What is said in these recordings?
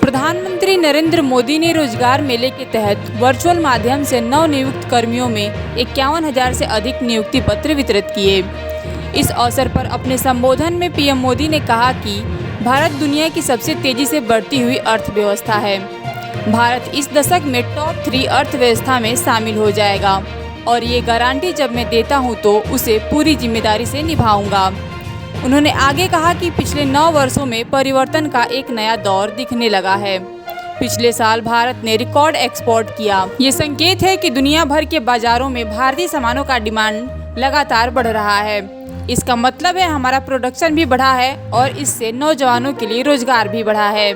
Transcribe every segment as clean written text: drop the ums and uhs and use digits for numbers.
प्रधानमंत्री नरेंद्र मोदी ने रोजगार मेले के तहत वर्चुअल माध्यम से नवनियुक्त कर्मियों में 51,000 से अधिक नियुक्ति पत्र वितरित किए। इस अवसर पर अपने संबोधन में पीएम मोदी ने कहा कि भारत दुनिया की सबसे तेजी से बढ़ती हुई अर्थव्यवस्था है। भारत इस दशक में टॉप 3 अर्थव्यवस्था में शामिल हो जाएगा और ये गारंटी जब मैं देता हूँ तो उसे पूरी जिम्मेदारी से निभाऊंगा। उन्होंने आगे कहा कि पिछले 9 वर्षों में परिवर्तन का एक नया दौर दिखने लगा है। पिछले साल भारत ने रिकॉर्ड एक्सपोर्ट किया। ये संकेत है कि दुनिया भर के बाजारों में भारतीय सामानों का डिमांड लगातार बढ़ रहा है। इसका मतलब है हमारा प्रोडक्शन भी बढ़ा है और इससे नौजवानों के लिए रोजगार भी बढ़ा है।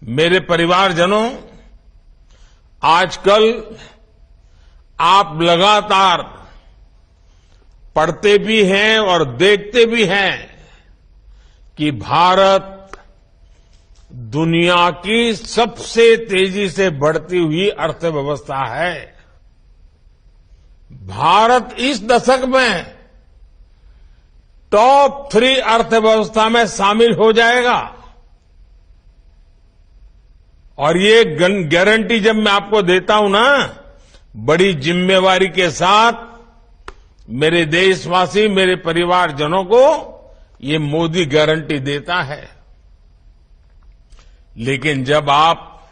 मेरे परिवारजनों, आजकल आप लगातार पढ़ते भी हैं और देखते भी हैं कि भारत दुनिया की सबसे तेजी से बढ़ती हुई अर्थव्यवस्था है। भारत इस दशक में टॉप 3 अर्थव्यवस्था में शामिल हो जाएगा और ये गारंटी जब मैं आपको देता हूं ना, बड़ी जिम्मेवारी के साथ मेरे देशवासी, मेरे परिवारजनों को ये मोदी गारंटी देता है। लेकिन जब आप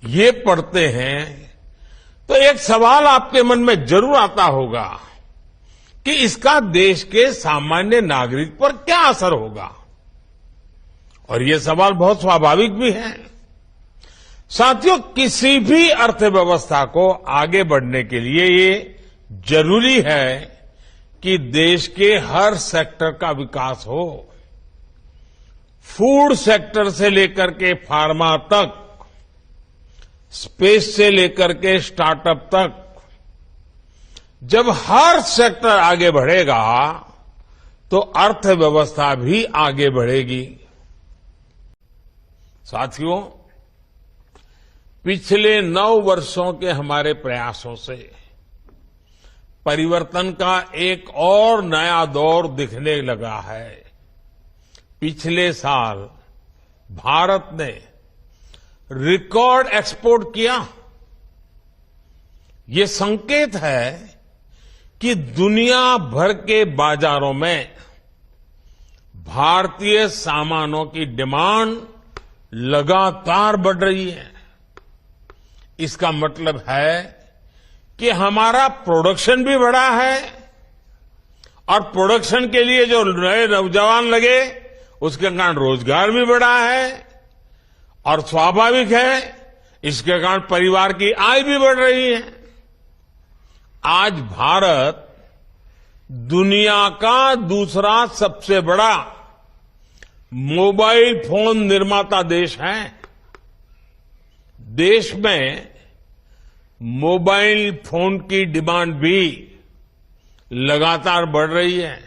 ये पढ़ते हैं तो एक सवाल आपके मन में जरूर आता होगा कि इसका देश के सामान्य नागरिक पर क्या असर होगा, और ये सवाल बहुत स्वाभाविक भी है। साथियों, किसी भी अर्थव्यवस्था को आगे बढ़ने के लिए ये जरूरी है कि देश के हर सेक्टर का विकास हो। फूड सेक्टर से लेकर के फार्मा तक, स्पेस से लेकर के स्टार्टअप तक, जब हर सेक्टर आगे बढ़ेगा तो अर्थव्यवस्था भी आगे बढ़ेगी। साथियों, पिछले 9 वर्षों के हमारे प्रयासों से परिवर्तन का एक और नया दौर दिखने लगा है। पिछले साल भारत ने रिकॉर्ड एक्सपोर्ट किया। ये संकेत है कि दुनिया भर के बाजारों में भारतीय सामानों की डिमांड लगातार बढ़ रही है। इसका मतलब है कि हमारा प्रोडक्शन भी बढ़ा है और प्रोडक्शन के लिए जो नए नौजवान लगे उसके कारण रोजगार भी बढ़ा है और स्वाभाविक है इसके कारण परिवार की आय भी बढ़ रही है। आज भारत दुनिया का दूसरा सबसे बड़ा मोबाइल फोन निर्माता देश है। देश में मोबाइल फोन की डिमांड भी लगातार बढ़ रही है।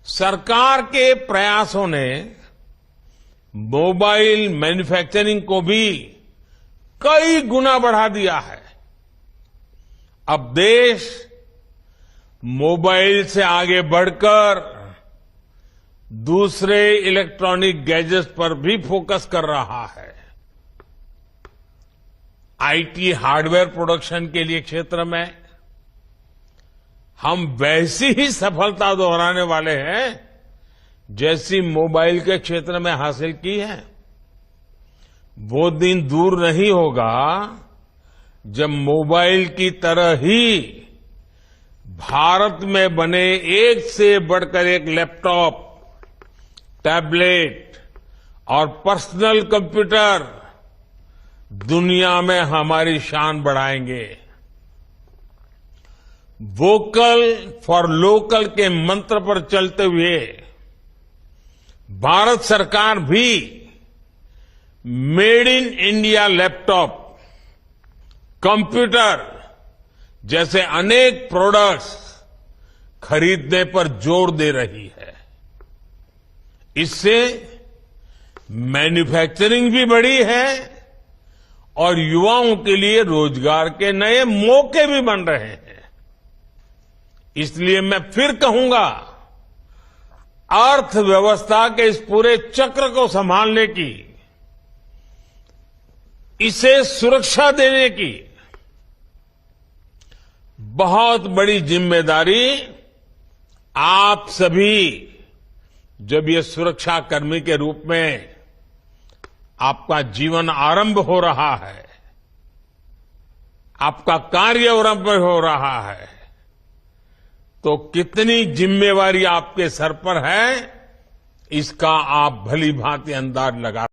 सरकार के प्रयासों ने मोबाइल मैन्युफैक्चरिंग को भी कई गुना बढ़ा दिया है। अब देश मोबाइल से आगे बढ़कर दूसरे इलेक्ट्रॉनिक गैजेट्स पर भी फोकस कर रहा है। आईटी हार्डवेयर प्रोडक्शन के लिए क्षेत्र में हम वैसी ही सफलता दोहराने वाले हैं जैसी मोबाइल के क्षेत्र में हासिल की है। वो दिन दूर नहीं होगा जब मोबाइल की तरह ही भारत में बने एक से बढ़कर एक लैपटॉप, टैबलेट और पर्सनल कंप्यूटर दुनिया में हमारी शान बढ़ाएंगे। वोकल फॉर लोकल के मंत्र पर चलते हुए भारत सरकार भी made in India laptop, computer जैसे अनेक प्रोडक्ट्स खरीदने पर जोर दे रही है। इससे मैन्युफैक्चरिंग भी बढ़ी है और युवाओं के लिए रोजगार के नए मौके भी बन रहे हैं। इसलिए मैं फिर कहूंगा, अर्थव्यवस्था के इस पूरे चक्र को संभालने की, इसे सुरक्षा देने की बहुत बड़ी जिम्मेदारी आप सभी, जब ये सुरक्षा कर्मी के रूप में आपका जीवन आरंभ हो रहा है, आपका कार्य आरंभ हो रहा है, तो कितनी जिम्मेवारी आपके सर पर है, इसका आप भली भांति अंदाज लगा